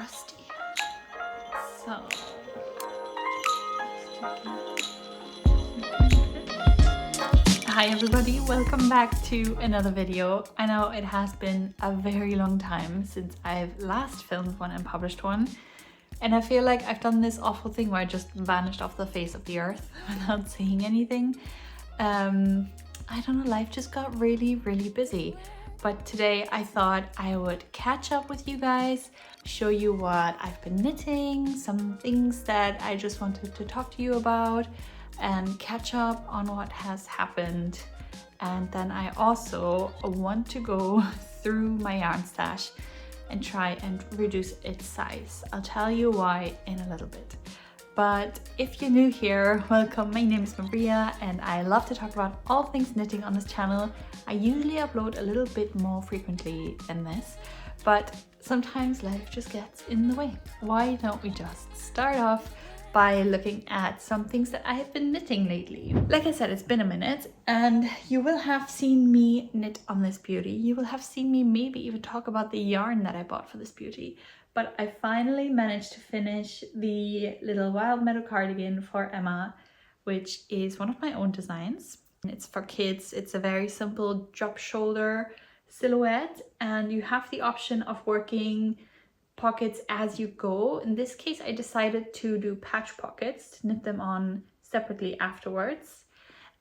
crusty. So hi everybody, welcome back to another video. I know it has been a very long time since I've last filmed one and published one, and I feel like I've done this awful thing where I just vanished off the face of the earth without saying anything. I don't know, life just got really busy. But today I thought I would catch up with you guys, show you what I've been knitting, some things that I just wanted to talk to you about, and catch up on what has happened. And then I also want to go through my yarn stash and try and reduce its size. I'll tell you why in a little bit. But if you're new here, welcome. My name is Maria and I love to talk about all things knitting on this channel. I usually upload a little bit more frequently than this, but sometimes life just gets in the way. Why don't we just start off by looking at some things that I have been knitting lately. Like I said, it's been a minute and you will have seen me knit on this beauty. You will have seen me maybe even talk about the yarn that I bought for this beauty. But I finally managed to finish the little Wild Meadow cardigan for Emma, which is one of my own designs. It's for kids. It's a very simple drop shoulder silhouette, and you have the option of working pockets as you go. In this case, I decided to do patch pockets, to knit them on separately afterwards.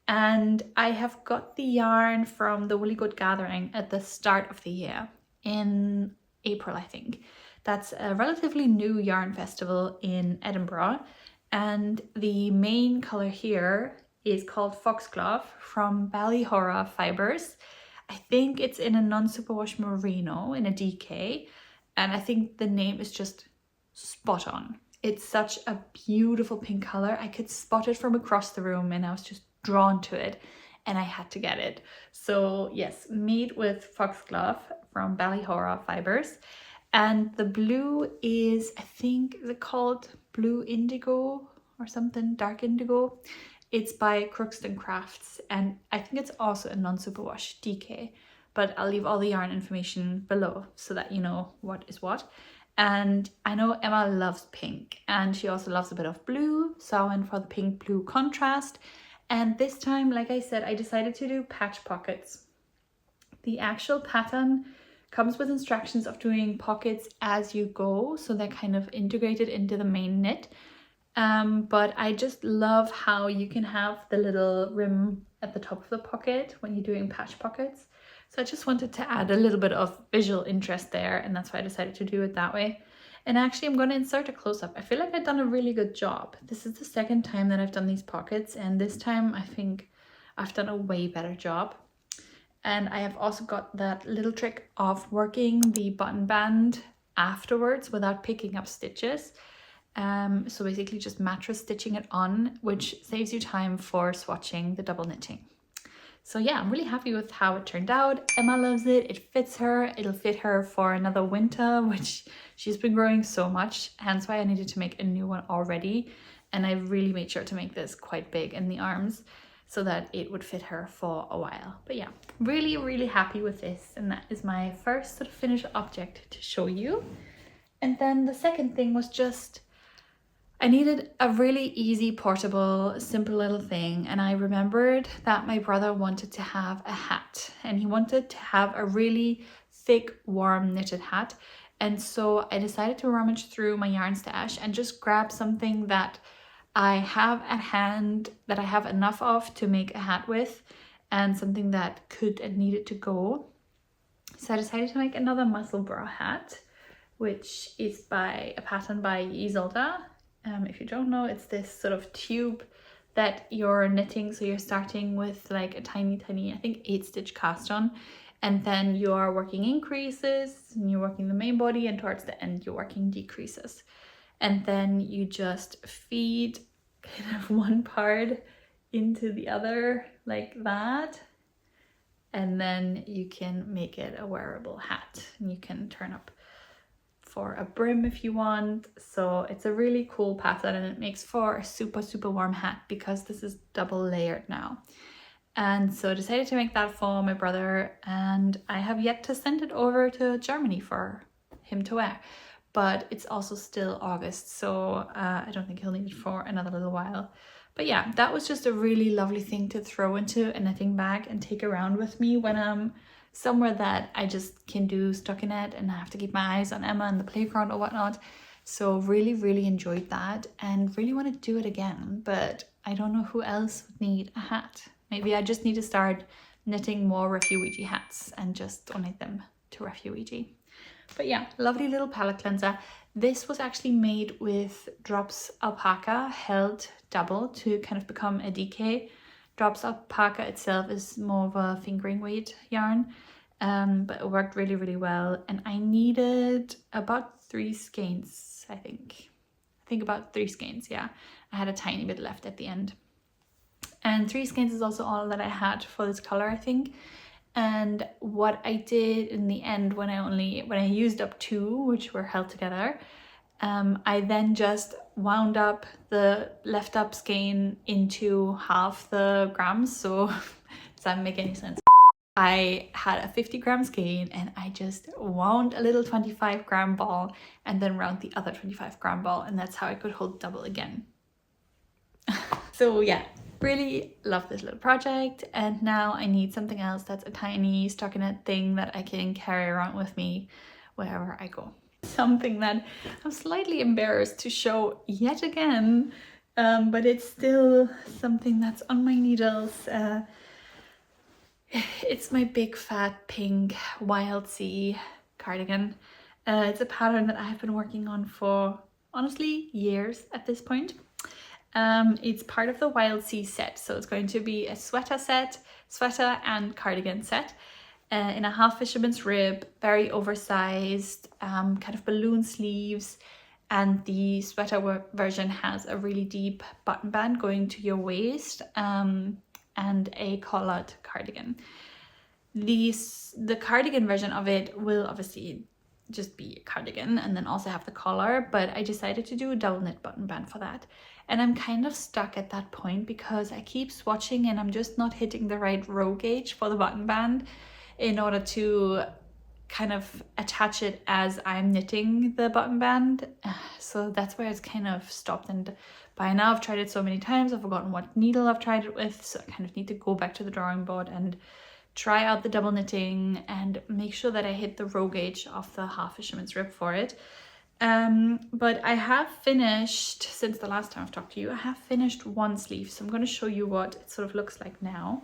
And I have got the yarn from the Woolly Goat Gathering at the start of the year, in April, I think. That's a relatively new yarn festival in Edinburgh, and the main colour here is called Foxglove from Ballyhoura Fibres. I think it's in a non-superwash merino in a DK, and I think the name is just spot on. It's such a beautiful pink colour. I could spot it from across the room and I was just drawn to it and I had to get it. So yes, made with Foxglove from Ballyhoura Fibres. And the blue is, I think, is it called Blue Indigo or something, Dark Indigo? It's by Crookston Crafts, and I think it's also a non-superwash DK, but I'll leave all the yarn information below so that you know what is what. And I know Emma loves pink, and she also loves a bit of blue, so I went for the pink-blue contrast. And this time, like I said, I decided to do patch pockets. The actual pattern comes with instructions of doing pockets as you go, so they're kind of integrated into the main knit. But I just love how you can have the little rim at the top of the pocket when you're doing patch pockets. So I just wanted to add a little bit of visual interest there, and that's why I decided to do it that way. And actually I'm going to insert a close-up. I feel like I've done a really good job. This is the second time that I've done these pockets, and this time I think I've done a way better job. And I have also got that little trick of working the button band afterwards without picking up stitches. So basically just mattress stitching it on, which saves you time for swatching the double knitting. So yeah, I'm really happy with how it turned out. Emma loves it, it fits her, it'll fit her for another winter, which she's been growing so much, hence why I needed to make a new one already. And I really made sure to make this quite big in the arms, so that it would fit her for a while. But yeah, really happy with this. And that is my first sort of finished object to show you. And then the second thing was just, I needed a really easy, portable, simple little thing. And I remembered that my brother wanted to have a hat, and he wanted to have a really thick, warm knitted hat. And so I decided to rummage through my yarn stash and just grab something that I have at hand, that I have enough of to make a hat with, and something that could and needed to go. So I decided to make another muscle bra hat, which is by a pattern by Isolde. If you don't know, it's this sort of tube that you're knitting. So you're starting with like a tiny, I think 8-stitch cast on, and then you are working increases and you're working the main body, and towards the end you're working decreases. And then you just feed kind of one part into the other like that. And then you can make it a wearable hat, and you can turn up for a brim if you want. So it's a really cool pattern, and it makes for a super warm hat because this is double layered now. And so I decided to make that for my brother, and I have yet to send it over to Germany for him to wear. but it's also still August, so I don't think he'll need it for another little while. But yeah, that was just a really lovely thing to throw into a knitting bag and take around with me when I'm somewhere that I just can do stockinette and I have to keep my eyes on Emma in the playground or whatnot. So really enjoyed that and really want to do it again, but I don't know who else would need a hat. Maybe I just need to start knitting more refugee hats and just donate them to refugee. But yeah, lovely little palette cleanser. This was actually made with Drops alpaca held double to kind of become a DK. Drops alpaca itself is more of a fingering weight yarn, but it worked really well. And I needed about 3 skeins, I think about 3 skeins, yeah. I had a tiny bit left at the end. And 3 skeins is also all that I had for this color, I think. And what I did in the end, when I used up 2, which were held together, I then just wound up the left up skein into half the grams. So does that make any sense? I had a 50 gram skein and I just wound a little 25 gram ball and then round the other 25 gram ball, and that's how I could hold double again. So yeah, really love this little project, and now I need something else that's a tiny stockinette thing that I can carry around with me wherever I go. Something that I'm slightly embarrassed to show yet again, but it's still something that's on my needles. It's my big fat pink Wild Sea cardigan. It's a pattern that I've been working on for honestly years at this point. It's part of the Wild Sea set, so it's going to be a sweater and cardigan set in a half fisherman's rib, very oversized, kind of balloon sleeves, and the sweater version has a really deep button band going to your waist, and a collared cardigan. The cardigan version of it will obviously just be a cardigan and then also have the collar, but I decided to do a double knit button band for that. And I'm kind of stuck at that point because I keep swatching and I'm just not hitting the right row gauge for the button band in order to kind of attach it as I'm knitting the button band. So that's where it's kind of stopped, and by now I've tried it so many times I've forgotten what needle I've tried it with, so I kind of need to go back to the drawing board and try out the double knitting and make sure that I hit the row gauge of the half fisherman's rib for it. But I have finished, since the last time I've talked to you, I have finished 1 sleeve, so I'm going to show you what it sort of looks like now.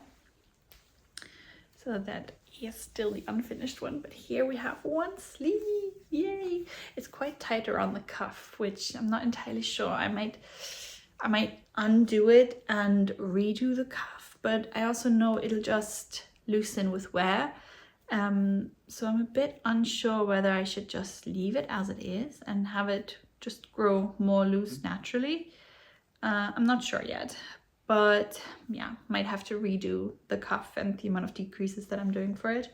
So that is still the unfinished one, but here we have 1 sleeve, yay! It's quite tight around the cuff, which I'm not entirely sure. I might undo it and redo the cuff, but I also know it'll just loosen with wear. So I'm a bit unsure whether I should just leave it as it is and have it just grow more loose naturally. I'm not sure yet, but yeah, might have to redo the cuff and the amount of decreases that I'm doing for it.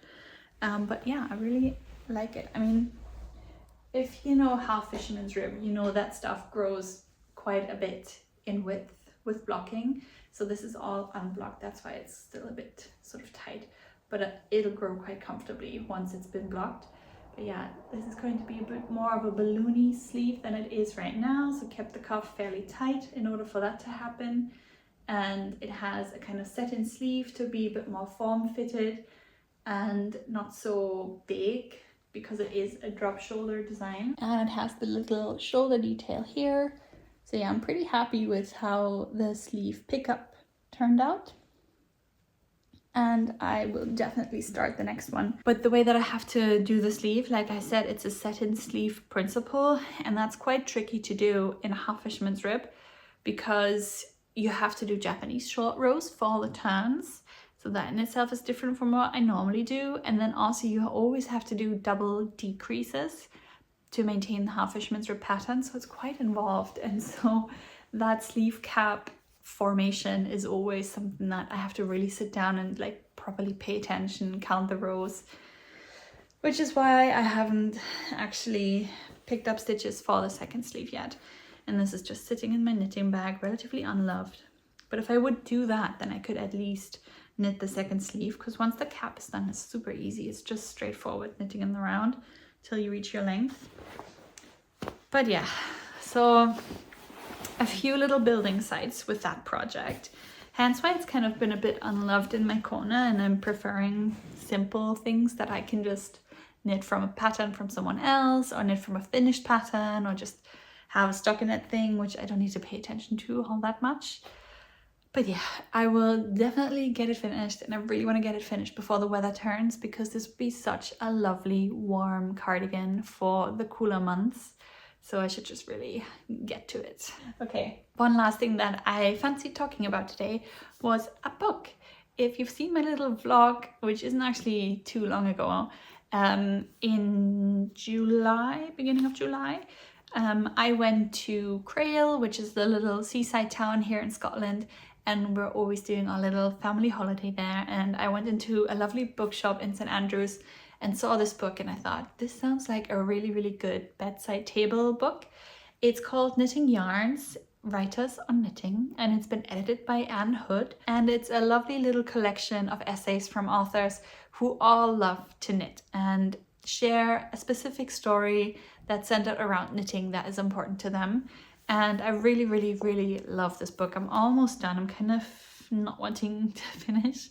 But yeah, I really like it. I mean, if you know half fisherman's rib, you know that stuff grows quite a bit in width with blocking. So this is all unblocked, that's why it's still a bit sort of tight, but it'll grow quite comfortably once it's been blocked. But yeah, this is going to be a bit more of a balloony sleeve than it is right now, so kept the cuff fairly tight in order for that to happen. And it has a kind of set-in sleeve to be a bit more form-fitted and not so big because it is a drop shoulder design. And it has the little shoulder detail here. So yeah, I'm pretty happy with how the sleeve pickup turned out. And I will definitely start the next one. But the way that I have to do the sleeve, like I said, it's a set-in sleeve principle, and that's quite tricky to do in a half fisherman's rib because you have to do Japanese short rows for all the turns. So that in itself is different from what I normally do. And then also you always have to do double decreases to maintain the half fisherman's rib pattern, so it's quite involved. And so that sleeve cap formation is always something that I have to really sit down and like properly pay attention, count the rows, which is why I haven't actually picked up stitches for the second sleeve yet. And this is just sitting in my knitting bag, relatively unloved. But if I would do that, then I could at least knit the second sleeve, because once the cap is done, it's super easy. It's just straightforward knitting in the round till you reach your length. But yeah, so a few little building sites with that project. Hence why it's kind of been a bit unloved in my corner, and I'm preferring simple things that I can just knit from a pattern from someone else, or knit from a finished pattern, or just have a stockinette thing, which I don't need to pay attention to all that much. But yeah, I will definitely get it finished, and I really want to get it finished before the weather turns, because this would be such a lovely warm cardigan for the cooler months. So I should just really get to it. Okay, one last thing that I fancied talking about today was a book. If you've seen my little vlog, which isn't actually too long ago, in July, beginning of July, I went to Crail, which is the little seaside town here in Scotland, and we're always doing our little family holiday there. And I went into a lovely bookshop in St Andrews and saw this book, and I thought, this sounds like a really, really good bedside table book. It's called Knitting Yarns, Writers on Knitting, and it's been edited by Anne Hood, and it's a lovely little collection of essays from authors who all love to knit and share a specific story that's centered around knitting that is important to them. And I really, really, really love this book. I'm almost done. I'm kind of not wanting to finish,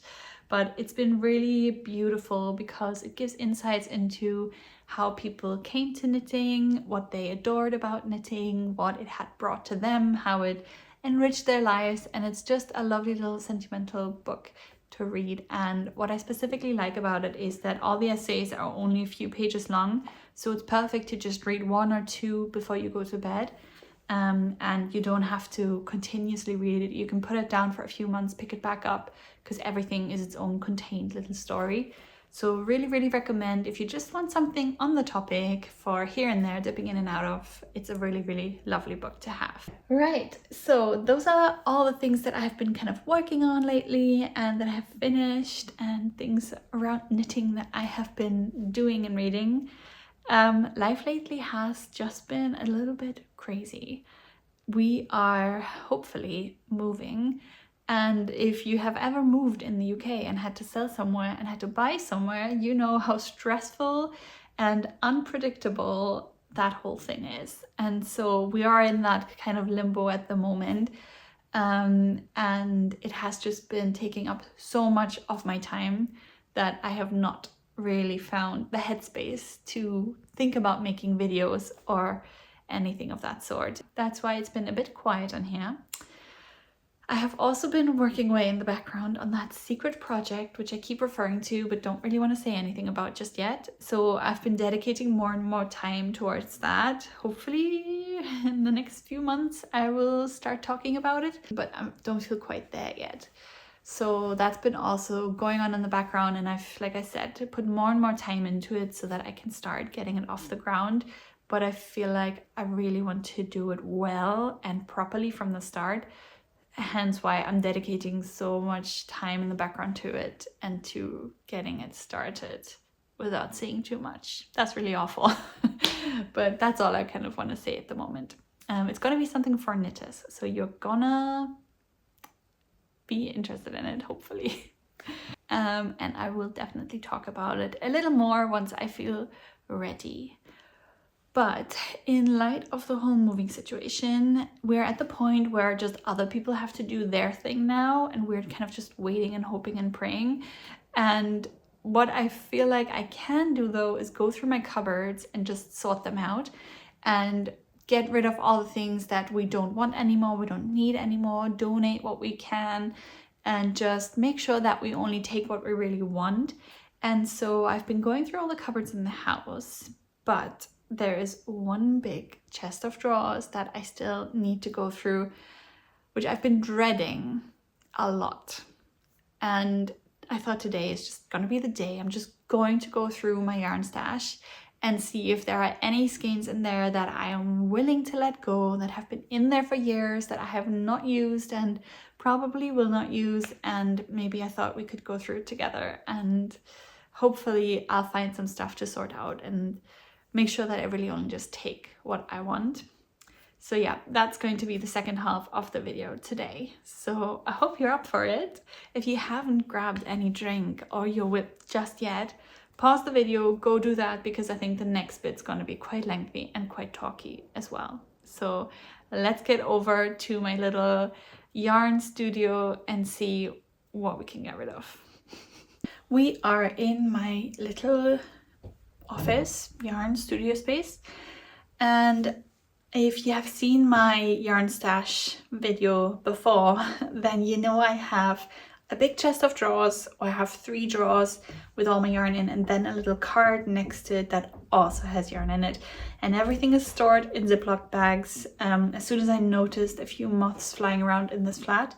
but it's been really beautiful because it gives insights into how people came to knitting, what they adored about knitting, what it had brought to them, how it enriched their lives. And it's just a lovely little sentimental book to read. And what I specifically like about it is that all the essays are only a few pages long, so it's perfect to just read one or two before you go to bed. And you don't have to continuously read it. You can put it down for a few months, pick it back up, because everything is its own contained little story. So really, really recommend, if you just want something on the topic for here and there, dipping in and out of, it's a really, really lovely book to have. Right, so those are all the things that I've been kind of working on lately and that I have finished, and things around knitting that I have been doing and reading. Life lately has just been a little bit crazy. We are hopefully moving, and if you have ever moved in the UK and had to sell somewhere and had to buy somewhere, you know how stressful and unpredictable that whole thing is. And so we are in that kind of limbo at the moment, and it has just been taking up so much of my time that I have not really found the headspace to think about making videos or anything of that sort. That's why it's been a bit quiet on here. I have also been working away in the background on that secret project, which I keep referring to but don't really want to say anything about just yet. So I've been dedicating more and more time towards that. Hopefully in the next few months I will start talking about it, but I don't feel quite there yet. So that's been also going on in the background, and I've, like I said, to put more and more time into it so that I can start getting it off the ground. But I feel like I really want to do it well and properly from the start. Hence why I'm dedicating so much time in the background to it and to getting it started without saying too much. That's really awful. But that's all I kind of want to say at the moment. It's going to be something for knitters, so you're gonna be interested in it, hopefully. And I will definitely talk about it a little more once I feel ready. But in light of the whole moving situation, we're at the point where just other people have to do their thing now, and we're kind of just waiting and hoping and praying. And what I feel like I can do though is go through my cupboards and just sort them out and get rid of all the things that we don't want anymore, we don't need anymore, donate what we can, and just make sure that we only take what we really want. And so I've been going through all the cupboards in the house, but there is one big chest of drawers that I still need to go through, which I've been dreading a lot. And I thought today is just gonna be the day. I'm just going to go through my yarn stash and see if there are any skeins in there that I am willing to let go, that have been in there for years, that I have not used and probably will not use. And maybe I thought we could go through it together, and hopefully I'll find some stuff to sort out and make sure that I really only just take what I want. So yeah, that's going to be the second half of the video today. So I hope you're up for it. If you haven't grabbed any drink or your whip just yet, pause the video, go do that, because I think the next bit's going to be quite lengthy and quite talky as well. So let's get over to my little yarn studio and see what we can get rid of. We are in my little office yarn studio space, and if you have seen my yarn stash video before, then you know I have a big chest of drawers. I have 3 drawers with all my yarn in, and then a little card next to it that also has yarn in it, and everything is stored in Ziploc bags. As soon as I noticed a few moths flying around in this flat,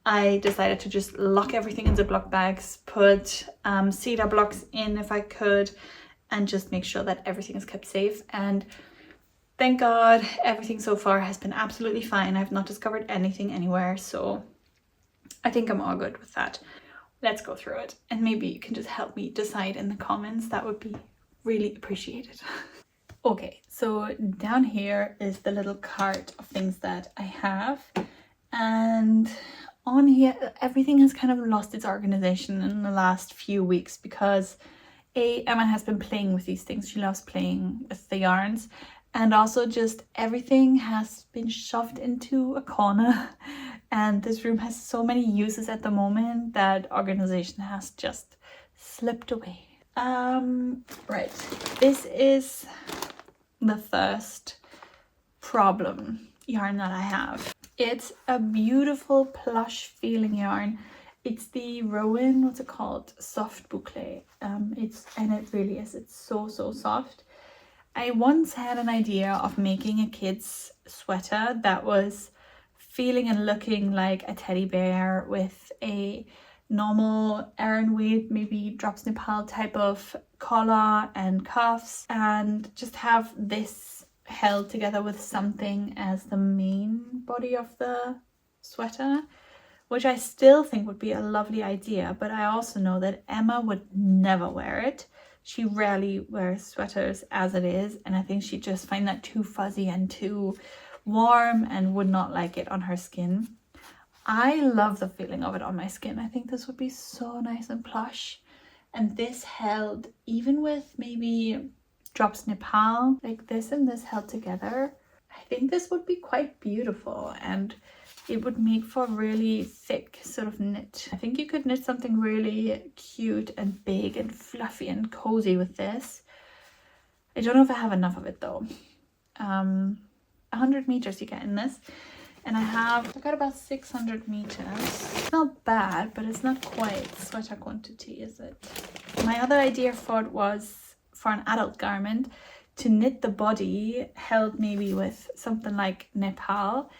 I decided to just lock everything in Ziploc bags, put cedar blocks in if I could, and just make sure that everything is kept safe. And thank God everything so far has been absolutely fine. I've not discovered anything anywhere, so I think I'm all good with that. Let's go through it, and maybe you can just help me decide in the comments. That would be really appreciated. Okay, so down here is the little cart of things that I have, and on here everything has kind of lost its organization in the last few weeks because Emma has been playing with these things. She loves playing with the yarns, and also just everything has been shoved into a corner, and this room has so many uses at the moment that organization has just slipped away. Right, this is the first problem yarn that I have. It's a beautiful plush feeling yarn. It's the Rowan, what's it called? Soft boucle. It really is. It's so soft. I once had an idea of making a kid's sweater that was feeling and looking like a teddy bear with a normal Aran weight, maybe drops Nepal type of collar and cuffs, and just have this held together with something as the main body of the sweater, which I still think would be a lovely idea. But I also know that Emma would never wear it. She rarely wears sweaters as it is, and I think she'd just find that too fuzzy and too warm and would not like it on her skin. I love the feeling of it on my skin. I think this would be so nice and plush, and this held even with maybe drops Nepal like this, and this held together. I think this would be quite beautiful, and it would make for really thick sort of knit. I think you could knit something really cute and big and fluffy and cozy with this. I don't know if I have enough of it though. 100 meters you get in this, and I've got about 600 meters. It's not bad, but it's not quite sweater quantity, is it? My other idea for it was for an adult garment to knit the body held maybe with something like Nepal,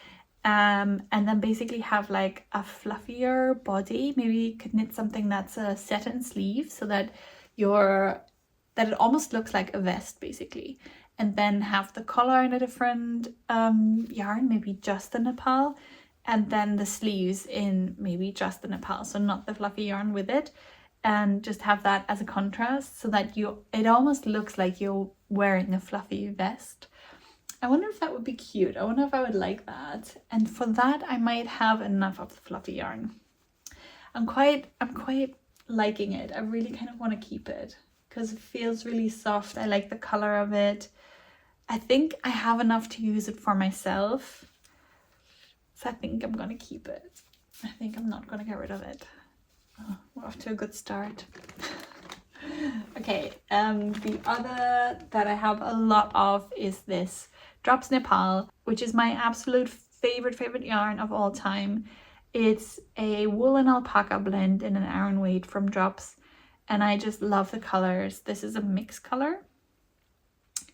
and then basically have like a fluffier body. Maybe you could knit something that's a satin sleeve so that it almost looks like a vest basically, and then have the collar in a different yarn, maybe just the Nepal, and then the sleeves in maybe just the Nepal, so not the fluffy yarn with it, and just have that as a contrast so that it almost looks like you're wearing a fluffy vest. I wonder if that would be cute. I wonder if I would like that. And for that, I might have enough of the fluffy yarn. I'm quite liking it. I really kind of want to keep it because it feels really soft. I like the color of it. I think I have enough to use it for myself. So I think I'm going to keep it. I think I'm not going to get rid of it. Oh, we're off to a good start. Okay, the other that I have a lot of is this Drops Nepal, which is my absolute favorite yarn of all time. It's a wool and alpaca blend in an Aran weight from Drops, and I just love the colors. This is a mixed color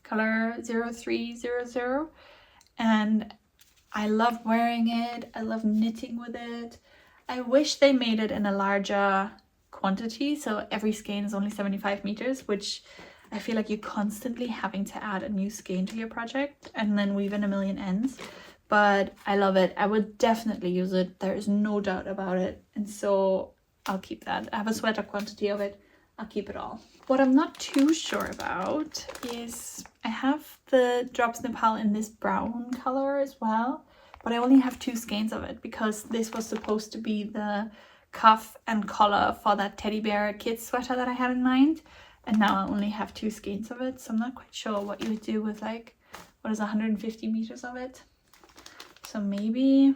0300, and I love wearing it. I love knitting with it. I wish they made it in a larger quantity, so every skein is only 75 meters, which I feel like you're constantly having to add a new skein to your project and then weave in a million ends. But I love it. I would definitely use it. There is no doubt about it. And so I'll keep that. I have a sweater quantity of it. I'll keep it all. What I'm not too sure about is I have the Drops Nepal in this brown color as well, but I only have 2 skeins of it because this was supposed to be the cuff and collar for that teddy bear kid sweater that I had in mind. and now I only have 2 skeins of it, so I'm not quite sure what you would do with like, what is 150 meters of it. So maybe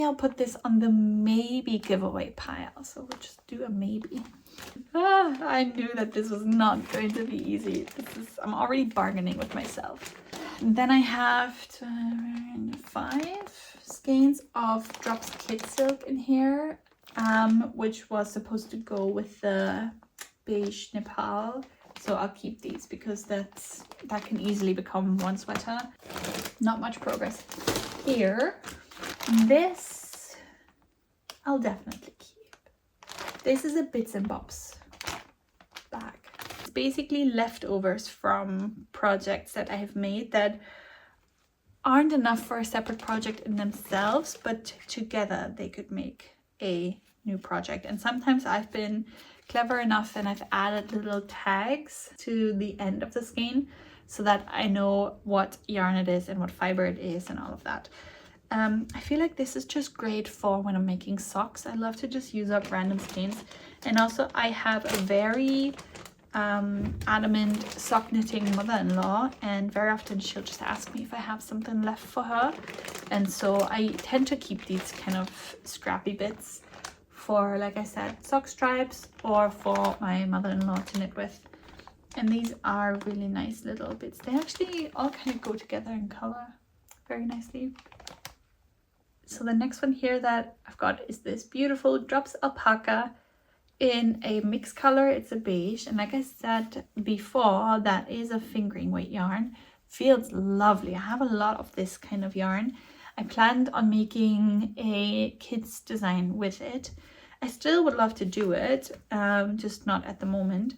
I'll put this on the maybe giveaway pile. So we'll just do a maybe. I knew that this was not going to be easy. I'm already bargaining with myself. And then I have 5 skeins of Drops Kid Silk in here, which was supposed to go with the beige Nepal. So I'll keep these because that can easily become one sweater. Not much progress here. This I'll definitely keep. This is a bits and bobs bag. It's basically leftovers from projects that I have made that aren't enough for a separate project in themselves, but together they could make a new project. And sometimes I've been clever enough and I've added little tags to the end of the skein so that I know what yarn it is and what fiber it is and all of that. I feel like this is just great for when I'm making socks. I love to just use up random skeins. And also I have a very adamant sock knitting mother-in-law, and very often she'll just ask me if I have something left for her, and so I tend to keep these kind of scrappy bits for, like I said, sock stripes or for my mother-in-law to knit with. And these are really nice little bits. They actually all kind of go together in color very nicely. So the next one here that I've got is this beautiful Drops Alpaca in a mixed color. It's a beige, and like I said before, that is a fingering weight yarn. Feels lovely. I have a lot of this kind of yarn. I planned on making a kids design with it. I still would love to do it, just not at the moment.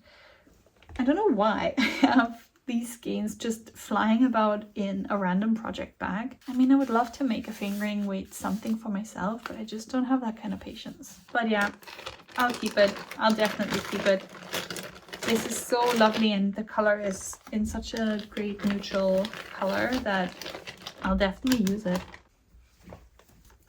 I don't know why I have these skeins just flying about in a random project bag. I mean, I would love to make a fingering weight something for myself, but I just don't have that kind of patience. But yeah, I'll keep it. I'll definitely keep it. This is so lovely, and the color is in such a great neutral color that I'll definitely use it.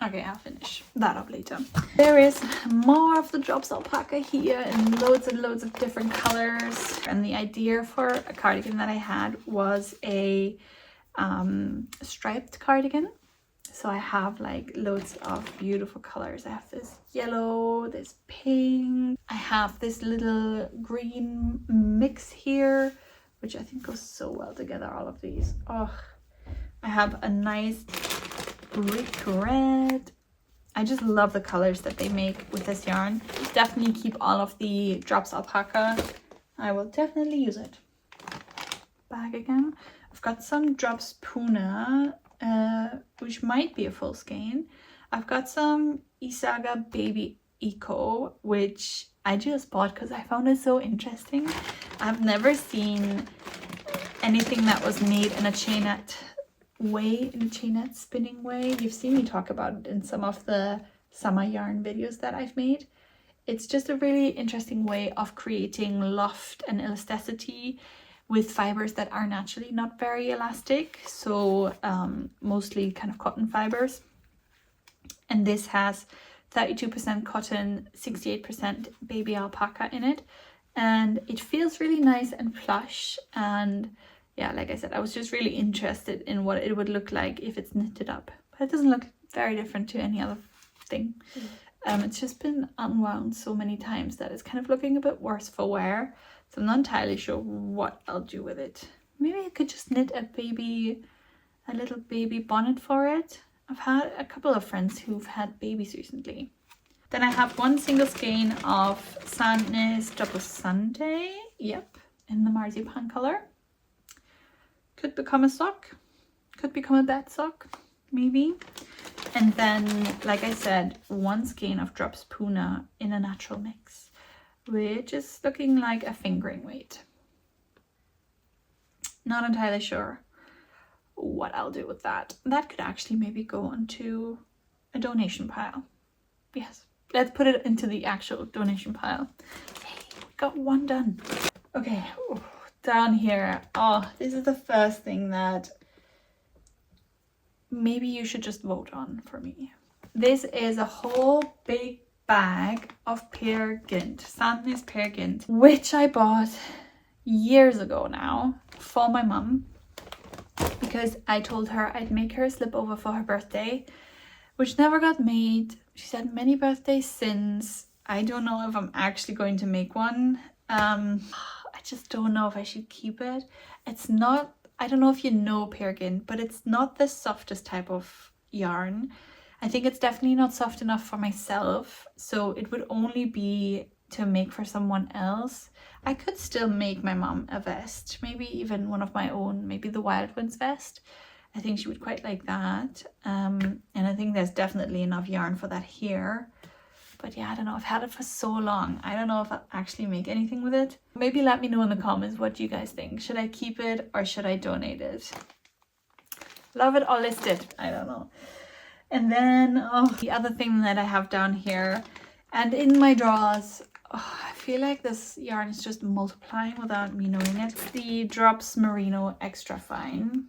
Okay, I'll finish that up later. There is more of the Drops Alpaca here in loads and loads of different colors. And the idea for a cardigan that I had was a striped cardigan. So I have like loads of beautiful colors. I have this yellow, this pink. I have this little green mix here, which I think goes so well together, all of these. Oh, I have a nice brick red. I just love the colors that they make with this yarn. Definitely keep all of the Drops Alpaca. I will definitely use it. Bag again. I've got some Drops Puna, which might be a full skein. I've got some Isaga Baby Eco, which I just bought because I found it so interesting. I've never seen anything that was made in a chainette way, in a chainette spinning way. You've seen me talk about it in some of the summer yarn videos that I've made. It's just a really interesting way of creating loft and elasticity with fibers that are naturally not very elastic, so mostly kind of cotton fibers. And this has 32% cotton, 68% baby alpaca in it, and it feels really nice and plush. And yeah, like I said, I was just really interested in what it would look like if it's knitted up, but it doesn't look very different to any other thing. It's just been unwound so many times that it's kind of looking a bit worse for wear, so I'm not entirely sure what I'll do with it. Maybe I could just knit a little baby bonnet for it. I've had a couple of friends who've had babies recently. Then I have one single skein of Sandnes Double Sunday, yep, in the marzipan color. Could become a sock, could become a bed sock, maybe. And then, like I said, one skein of Drops Puna in a natural mix, which is looking like a fingering weight. Not entirely sure what I'll do with that. That could actually maybe go onto a donation pile. Yes, let's put it into the actual donation pile. Hey, got one done. Okay. Ooh. Down here, oh, this is the first thing that maybe you should just vote on for me. This is a whole big bag of Peer Gynt, Sandnes Peer Gynt, which I bought years ago now for my mum, because I told her I'd make her a sleepover for her birthday, which never got made. She said many birthdays since. I don't know if I'm actually going to make one. I just don't know if I should keep it. It's not, I don't know if you know Peer Gynt, but it's not the softest type of yarn. I think it's definitely not soft enough for myself, so it would only be to make for someone else. I could still make my mom a vest, maybe even one of my own, maybe the Wild Winds vest. I think she would quite like that. And I think there's definitely enough yarn for that here. But yeah, I don't know, I've had it for so long. I don't know if I'll actually make anything with it. Maybe let me know in the comments what you guys think. Should I keep it or should I donate it? Love it or list it, I don't know. And then the other thing that I have down here and in my drawers, I feel like this yarn is just multiplying without me knowing it. It's the Drops Merino Extra Fine.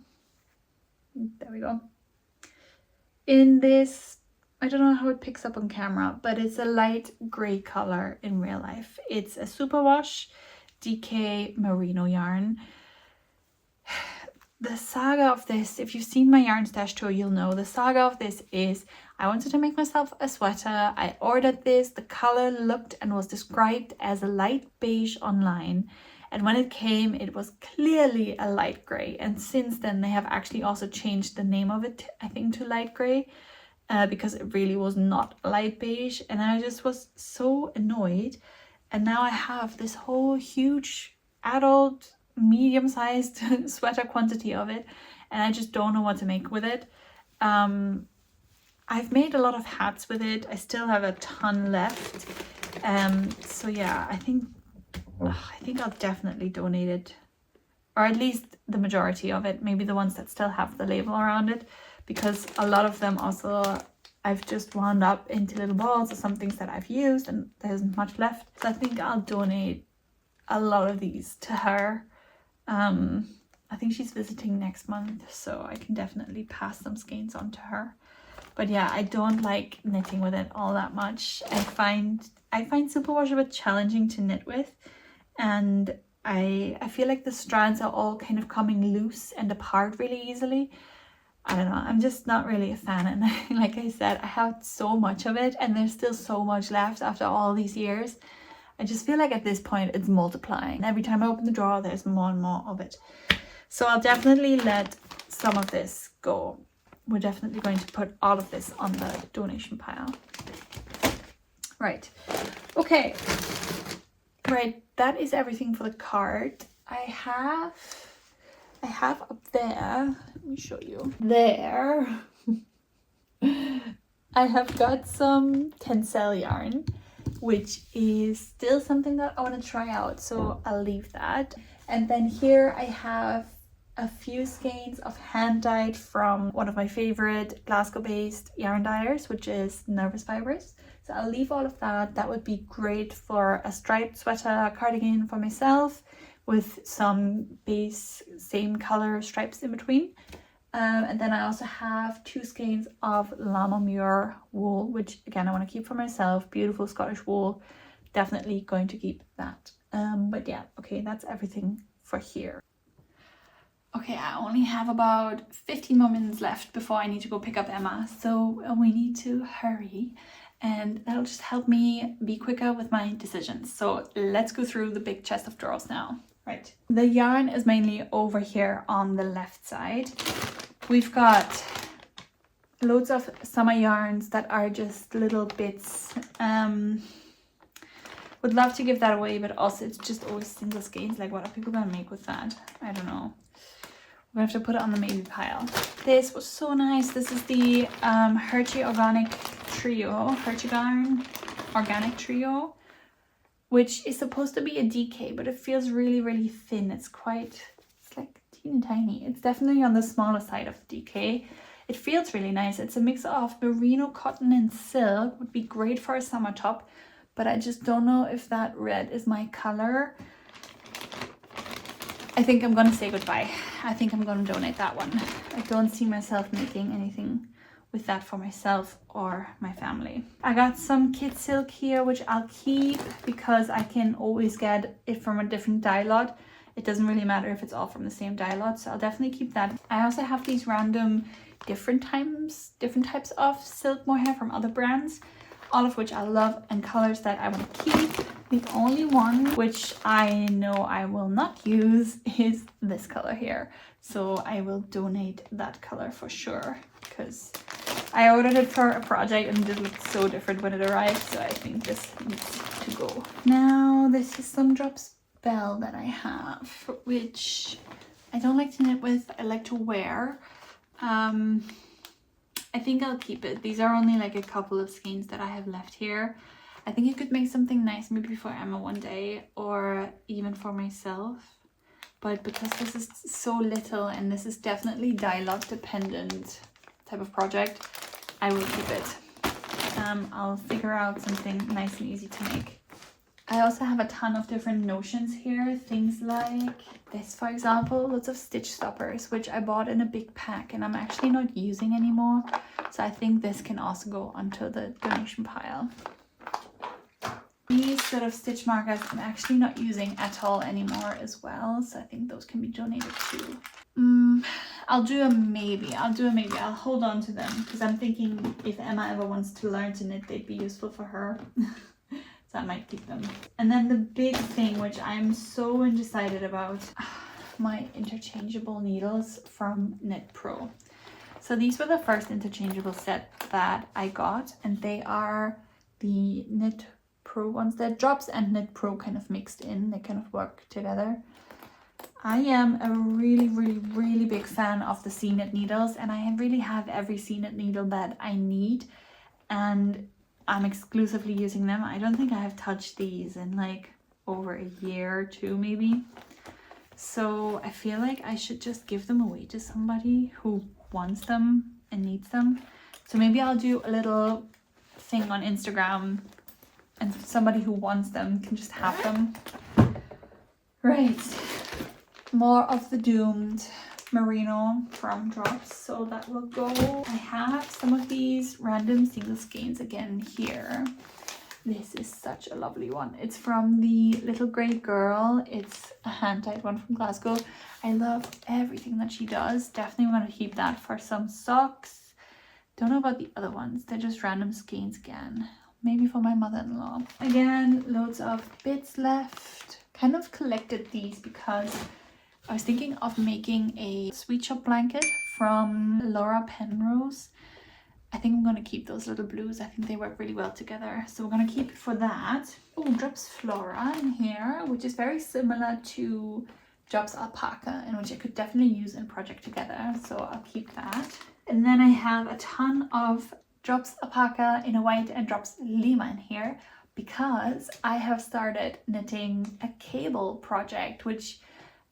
There we go. In this, I don't know how it picks up on camera, but it's a light grey color in real life. It's a Superwash DK Merino yarn. The saga of this, if you've seen my yarn stash tour, you'll know the saga of this is I wanted to make myself a sweater. I ordered this. The color looked and was described as a light beige online. And when it came, it was clearly a light grey. And since then, they have actually also changed the name of it, I think, to light grey, because it really was not light beige. And I just was so annoyed. And now I have this whole huge adult medium-sized sweater quantity of it, and I just don't know what to make with it. I've made a lot of hats with it. I still have a ton left. So yeah, I think I'll definitely donate it, or at least the majority of it, maybe the ones that still have the label around it, because a lot of them also I've just wound up into little balls or some things that I've used and there isn't much left. So I think I'll donate a lot of these to her. I think she's visiting next month, so I can definitely pass some skeins on to her. But yeah, I don't like knitting with it all that much. I find Superwash a bit challenging to knit with, and I feel like the strands are all kind of coming loose and apart really easily. I don't know, I'm just not really a fan, and like I said, I have so much of it and there's still so much left after all these years. I just feel like at this point it's multiplying. Every time I open the drawer, there's more and more of it. So I'll definitely let some of this go. We're definitely going to put all of this on the donation pile. Right. Okay. Right. That is everything for the card. I have up there, let me show you. There. I have got some tencel yarn, which is still something that I want to try out, so I'll leave that. And then here I have a few skeins of hand dyed from one of my favorite Glasgow based yarn dyers, which is Nervous Fibres. So I'll leave all of that. That would be great for a striped sweater cardigan for myself with some base same color stripes in between. And then I also have 2 skeins of Llama Muir wool, which again I want to keep for myself. Beautiful Scottish wool, definitely going to keep that. But yeah, okay, that's everything for here. Okay, I only have about 15 more minutes left before I need to go pick up Emma, so we need to hurry, and that'll just help me be quicker with my decisions. So let's go through the big chest of drawers now. Right, the yarn is mainly over here on the left side. We've got loads of summer yarns that are just little bits. Would love to give that away, but also it's just always single skeins. Like, what are people gonna make with that? I don't know. We're gonna have to put it on the maybe pile. This was so nice. This is the Hershey Organic Trio, Hersheygarn Organic Trio, which is supposed to be a DK, but it feels really, really thin. It's like teeny tiny. It's definitely on the smaller side of the DK. It feels really nice. It's a mix of merino, cotton and silk. Would be great for a summer top, but I just don't know if that red is my color. I think I'm gonna say goodbye. I think I'm gonna donate that one. I don't see myself making anything with that for myself or my family. I got some kid silk here, which I'll keep because I can always get it from a different dye lot. It doesn't really matter if it's all from the same dye lot, so I'll definitely keep that. I also have these random different types of silk mohair from other brands, all of which I love, and colors that I want to keep. The only one which I know I will not use is this color here, so I will donate that color for sure, because I ordered it for a project and it looked so different when it arrived, so I think this needs to go. Now this is some Drops Bell that I have, which I don't like to knit with, I like to wear. I think I'll keep it. These are only like a couple of skeins that I have left here. I think I could make something nice maybe for Emma one day, or even for myself. But because this is so little and this is definitely dye lot dependent type of project, I will keep it. I'll figure out something nice and easy to make. I also have a ton of different notions here, things like this, for example, lots of stitch stoppers, which I bought in a big pack and I'm actually not using anymore. So I think this can also go onto the donation pile. These sort of stitch markers I'm actually not using at all anymore as well, so I think those can be donated too. I'll do a maybe. I'll hold on to them because I'm thinking if Emma ever wants to learn to knit, they'd be useful for her. So I might keep them. And then the big thing, which I'm so undecided about, my interchangeable needles from Knit Pro. So these were the first interchangeable set that I got, and they are the Knit Pro ones. They're Drops and Knit Pro kind of mixed in. They kind of work together. I am a really big fan of the C-knit needles, and I really have every C-knit needle that I need, and I'm exclusively using them. I don't think I have touched these in like over a year or two maybe. So I feel like I should just give them away to somebody who wants them and needs them. So maybe I'll do a little thing on Instagram and somebody who wants them can just have them. Right, more of the doomed Merino from Drops, so that will go. I have some of these random single skeins again here. This is such a lovely one. It's from the Little Grey Girl. It's a hand-dyed one from Glasgow. I love everything that she does. Definitely want to keep that for some socks. Don't know about the other ones. They're just random skeins again. Maybe for my mother-in-law. Again, loads of bits left. Kind of collected these because I was thinking of making a sweet shop blanket from Laura Penrose. I think I'm going to keep those little blues. I think they work really well together. So we're going to keep it for that. Oh, Drops Flora in here, which is very similar to Drops Alpaca, and which I could definitely use in Project Together. So I'll keep that. And then I have a ton of Drops Alpaca in a white and Drops Lima in here because I have started knitting a cable project, which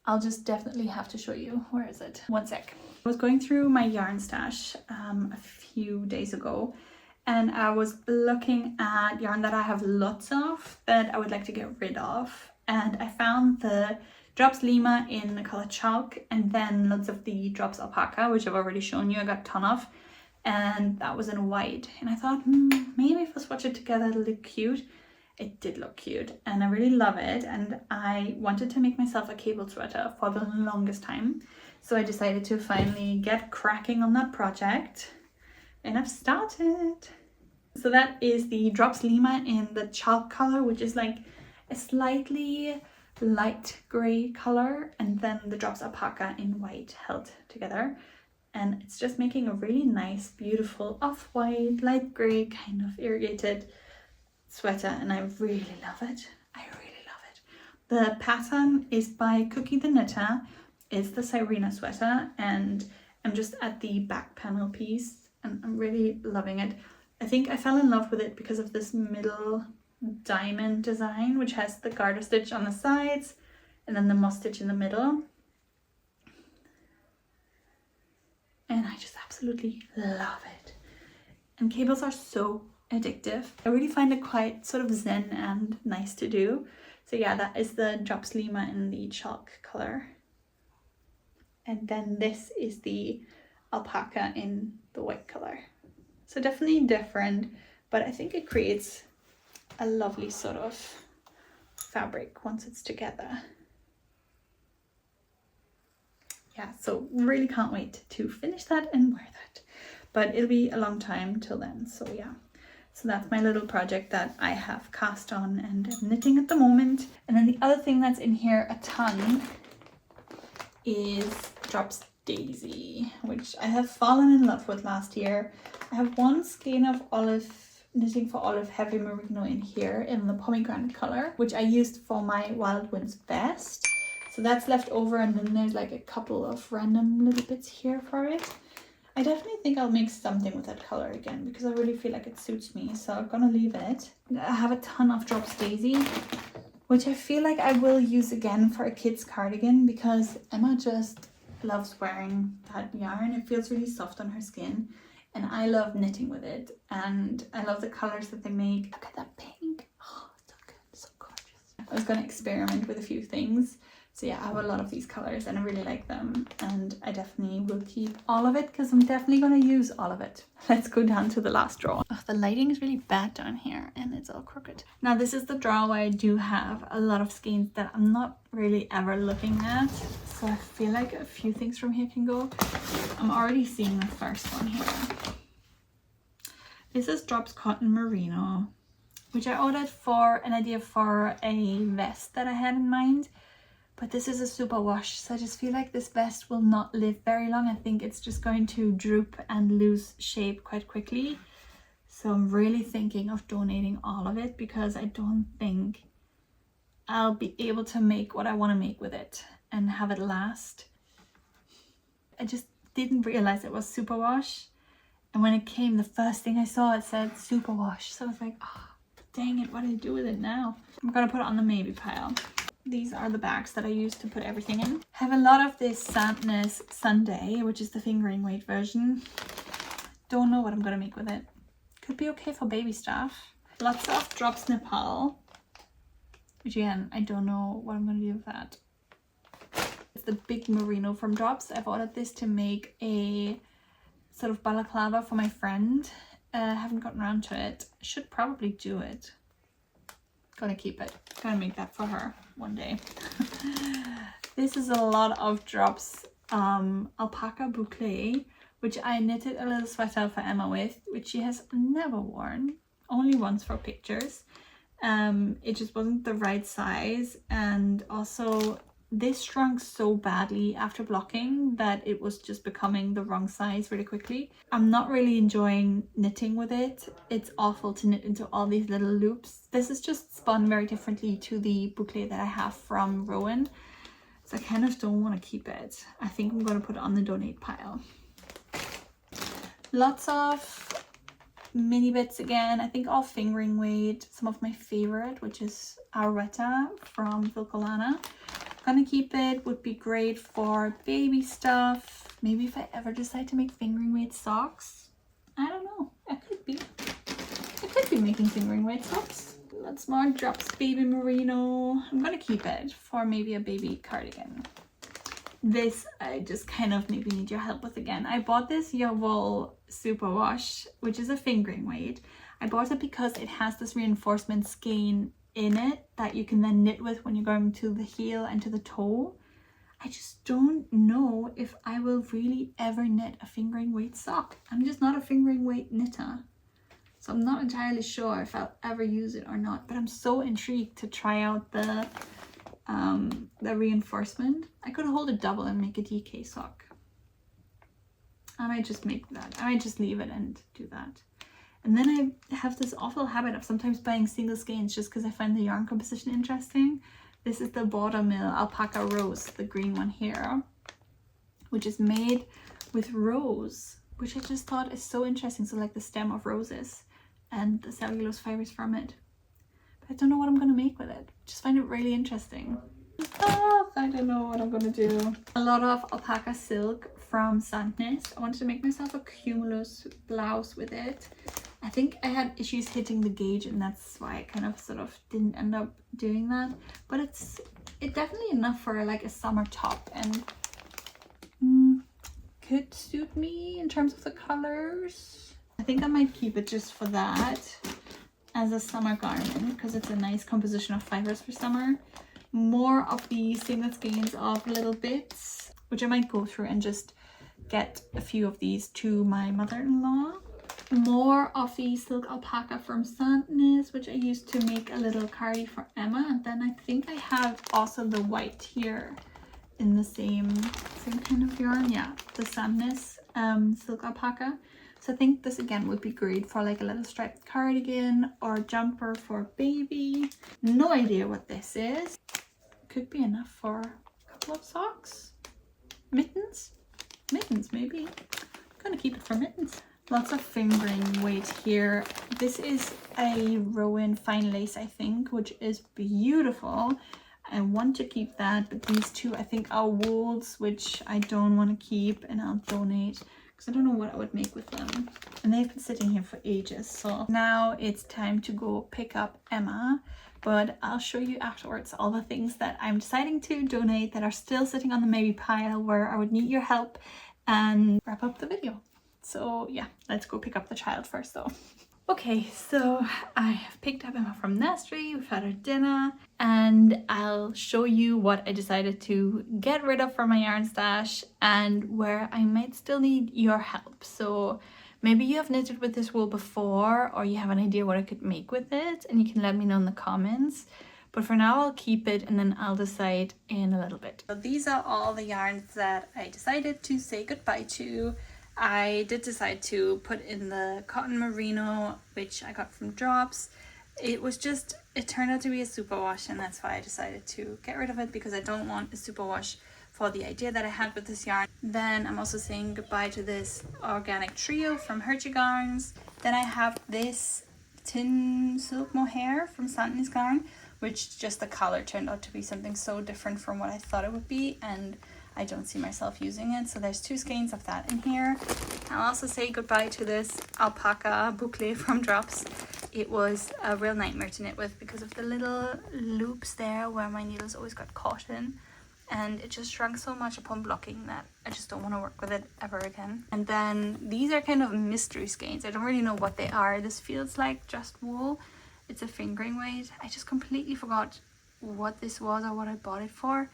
I'll just definitely have to show you. Where is it? One sec. I was going through my yarn stash a few days ago, and I was looking at yarn that I have lots of that I would like to get rid of, and I found the Drops Lima in the color Chalk, and then lots of the Drops Alpaca, which I've already shown you. I got a ton of, and that was in white, and I thought maybe if I swatch it together it'll look cute. It did look cute and I really love it, and I wanted to make myself a cable sweater for the longest time. So I decided to finally get cracking on that project, and I've started. So that is the Drops Lima in the Chalk color, which is like a slightly light grey color, and then the Drops Alpaca in white held together. And it's just making a really nice, beautiful off-white, light grey kind of irrigated sweater, and I really love it. I really love it. The pattern is by Cookie the Knitter. It's the Sirena sweater, and I'm just at the back panel piece, and I'm really loving it. I think I fell in love with it because of this middle diamond design, which has the garter stitch on the sides and then the moss stitch in the middle. And I just absolutely love it. And cables are so addictive. I really find it quite sort of zen and nice to do. So yeah, that is the Drops Lima in the Chalk color. And then this is the Alpaca in the white color. So definitely different, but I think it creates a lovely sort of fabric once it's together. Yeah, so really can't wait to finish that and wear that, but it'll be a long time till then. So yeah, so that's my little project that I have cast on and am knitting at the moment. And then the other thing that's in here a ton is Drops Daisy, which I have fallen in love with last year. I have one skein of knitting for olive heavy merino in here in the pomegranate color, which I used for my Wild Winds vest. So that's left over, and then there's like a couple of random little bits here for it. I definitely think I'll make something with that color again because I really feel like it suits me, so I'm gonna leave it. I have a ton of Drops Daisy, which I feel like I will use again for a kid's cardigan because Emma just loves wearing that yarn. It feels really soft on her skin, and I love knitting with it, and I love the colors that they make. Look at that pink. Oh, so good, so gorgeous. I was gonna experiment with a few things. So yeah, I have a lot of these colors and I really like them, and I definitely will keep all of it because I'm definitely going to use all of it. Let's go down to the last drawer. Oh, the lighting is really bad down here and it's all crooked. Now this is the drawer where I do have a lot of skeins that I'm not really ever looking at. So I feel like a few things from here can go. I'm already seeing the first one here. This is Drops Cotton Merino, which I ordered for an idea for a vest that I had in mind. But this is a Superwash, so I just feel like this vest will not live very long. I think it's just going to droop and lose shape quite quickly. So I'm really thinking of donating all of it because I don't think I'll be able to make what I want to make with it and have it last. I just didn't realize it was Superwash. And when it came, the first thing I saw, it said Superwash. So I was like, oh, dang it, what do I do with it now? I'm going to put it on the maybe pile. These are the bags that I use to put everything in. I have a lot of this Sadness Sunday, which is the fingering weight version. Don't know what I'm going to make with it. Could be okay for baby stuff. Lots of Drops Nepal, which again, I don't know what I'm going to do with that. It's the big merino from Drops. I've ordered this to make a sort of balaclava for my friend. I haven't gotten around to it. I should probably do it. Gonna keep it. Gonna make that for her one day. This is a lot of Drops alpaca boucle, which I knitted a little sweater for Emma with, which she has never worn, only once for pictures. It just wasn't the right size, and also this shrunk so badly after blocking that it was just becoming the wrong size really quickly. I'm not really enjoying knitting with it. It's awful to knit into all these little loops. This is just spun very differently to the boucle that I have from Rowan, so I kind of don't want to keep it. I think I'm going to put it on the donate pile. Lots of mini bits again. I think all fingering weight. Some of my favorite, which is Arwetta from Vilcolana. Gonna keep it. Would be great for baby stuff. Maybe if I ever decide to make fingering weight socks. I don't know. I could be making fingering weight socks. Lots more Drops Baby Merino. I'm gonna keep it for maybe a baby cardigan. This I just kind of maybe need your help with again. I bought this Yowool Superwash, which is a fingering weight. I bought it because it has this reinforcement skein in it that you can then knit with when you're going to the heel and to the toe. I just don't know if I will really ever knit a fingering weight sock. I'm just not a fingering weight knitter, so I'm not entirely sure if I'll ever use it or not, but I'm so intrigued to try out the reinforcement. I could hold it double and make a DK sock. I might just make that. I might just leave it and do that. And then I have this awful habit of sometimes buying single skeins just because I find the yarn composition interesting. This is the Border Mill Alpaca Rose, the green one here, which is made with rose, which I just thought is so interesting. So like the stem of roses and the cellulose fibers from it. But I don't know what I'm going to make with it. Just find it really interesting. Oh, I don't know what I'm going to do. A lot of alpaca silk from Sadness. I wanted to make myself a cumulus blouse with it. I think I had issues hitting the gauge, and that's why I kind of sort of didn't end up doing that. But it's definitely enough for like a summer top, and could suit me in terms of the colors. I think I might keep it just for that as a summer garment because it's a nice composition of fibers for summer. More of these seamless skeins of little bits, which I might go through and just get a few of these to my mother-in-law. More of the silk alpaca from Sandnes, which I used to make a little cardi for Emma. And then I think I have also the white here in the same kind of yarn. Yeah, the Sandnes silk alpaca. So I think this again would be great for like a little striped cardigan or jumper for baby. No idea what this is. Could be enough for a couple of socks. Mittens? Mittens maybe. I'm gonna keep it for mittens. Lots of fingering weight here. This is a Rowan fine lace, I think, which is beautiful. I want to keep that, but these two I think are wools, which I don't want to keep, and I'll donate because I don't know what I would make with them. And they've been sitting here for ages. So now it's time to go pick up Emma, but I'll show you afterwards all the things that I'm deciding to donate that are still sitting on the maybe pile where I would need your help, and wrap up the video. So yeah, let's go pick up the child first though. Okay, so I have picked up Emma from nursery, we've had our dinner, and I'll show you what I decided to get rid of from my yarn stash and where I might still need your help. So maybe you have knitted with this wool before, or you have an idea what I could make with it, and you can let me know in the comments. But for now I'll keep it and then I'll decide in a little bit. So these are all the yarns that I decided to say goodbye to. I did decide to put in the cotton merino, which I got from Drops. It turned out to be a superwash, and that's why I decided to get rid of it, because I don't want a superwash for the idea that I had with this yarn. Then I'm also saying goodbye to this organic trio from Hertigarns. Then I have this tin silk mohair from Sandnes Garn, which just the color turned out to be something so different from what I thought it would be, and I don't see myself using it. So there's 2 skeins of that in here. I'll also say goodbye to this alpaca boucle from Drops. It was a real nightmare to knit with because of the little loops there where my needles always got caught in, and it just shrunk so much upon blocking that I just don't want to work with it ever again. And then these are kind of mystery skeins. I don't really know what they are. This feels like just wool. It's a fingering weight. I just completely forgot what this was or what I bought it for.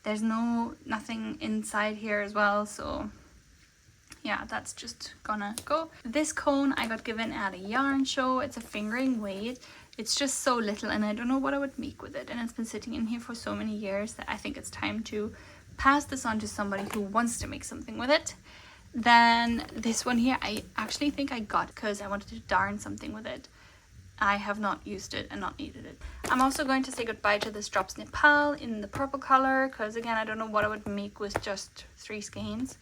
There's nothing inside here as well, so yeah, that's just gonna go. This cone I got given at a yarn show. It's a fingering weight. It's just so little, and I don't know what I would make with it, and it's been sitting in here for so many years that I think it's time to pass this on to somebody who wants to make something with it. Then this one here, I actually think I got because I wanted to darn something with it. I have not used it and not needed it. I'm also going to say goodbye to this Drops Nepal in the purple color, because again, I don't know what I would make with just 3 skeins.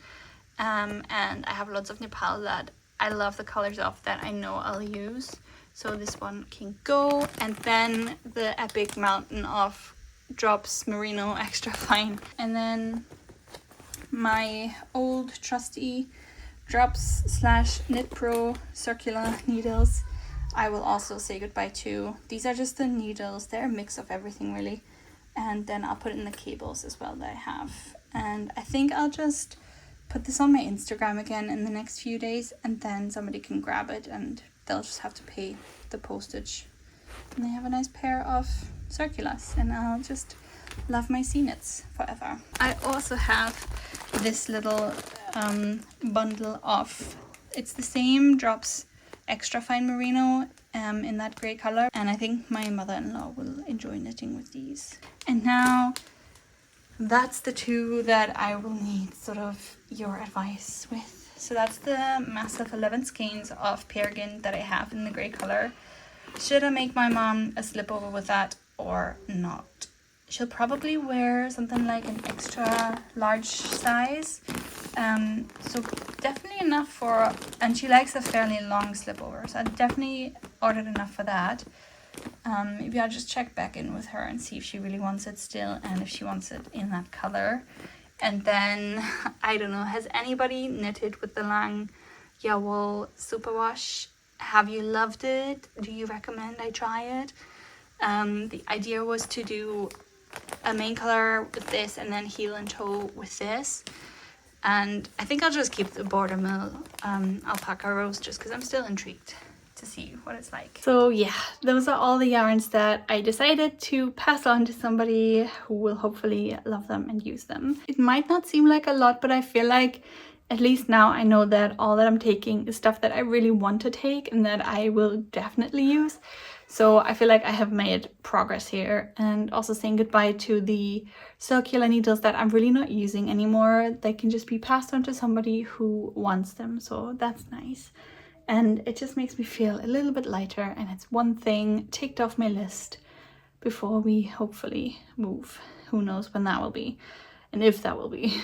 And I have lots of Nepal that I love the colors of that I know I'll use. So this one can go. And then the epic mountain of Drops Merino extra fine. And then my old trusty Drops / Knit Pro circular needles. I will also say goodbye to. These are just the needles. They're a mix of everything really. And then I'll put in the cables as well that I have. And I think I'll just put this on my Instagram again in the next few days, and then somebody can grab it and they'll just have to pay the postage. And they have a nice pair of circulars, and I'll just love my C-knits forever. I also have this little bundle of, it's the same Drops extra fine merino in that grey color, and I think my mother-in-law will enjoy knitting with these. And now that's the 2 that I will need sort of your advice with. So that's the massive 11 skeins of Peregrine that I have in the grey color. Should I make my mom a slipover with that or not? She'll probably wear something like an extra large size, so definitely enough for, and she likes a fairly long slipover, so I definitely ordered enough for that. Maybe I'll just check back in with her and see if she really wants it still, and if she wants it in that color. And then I don't know, has anybody knitted with the Lang Yawol Superwash? Have you loved it? Do you recommend I try it? The idea was to do a main color with this and then heel and toe with this. And I think I'll just keep the border mill alpaca rose just because I'm still intrigued to see what it's like. So yeah, those are all the yarns that I decided to pass on to somebody who will hopefully love them and use them. It might not seem like a lot, but I feel like at least now I know that all that I'm taking is stuff that I really want to take and that I will definitely use. So I feel like I have made progress here, and also saying goodbye to the circular needles that I'm really not using anymore. They can just be passed on to somebody who wants them, so that's nice. And it just makes me feel a little bit lighter, and it's one thing ticked off my list before we hopefully move. Who knows when that will be and if that will be.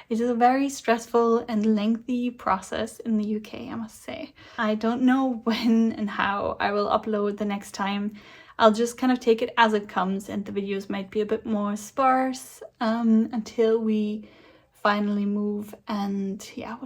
It is a very stressful and lengthy process in the UK, I must say. I don't know when and how I will upload the next time. I'll just kind of take it as it comes, and the videos might be a bit more sparse until we finally move, and yeah,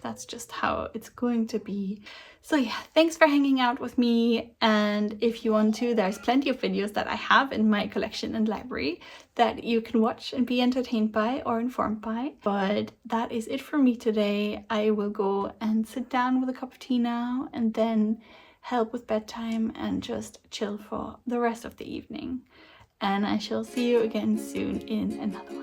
that's just how it's going to be. So yeah, thanks for hanging out with me, and if you want to, there's plenty of videos that I have in my collection and library that you can watch and be entertained by or informed by. But that is it for me today. I will go and sit down with a cup of tea now and then help with bedtime and just chill for the rest of the evening. And I shall see you again soon in another one.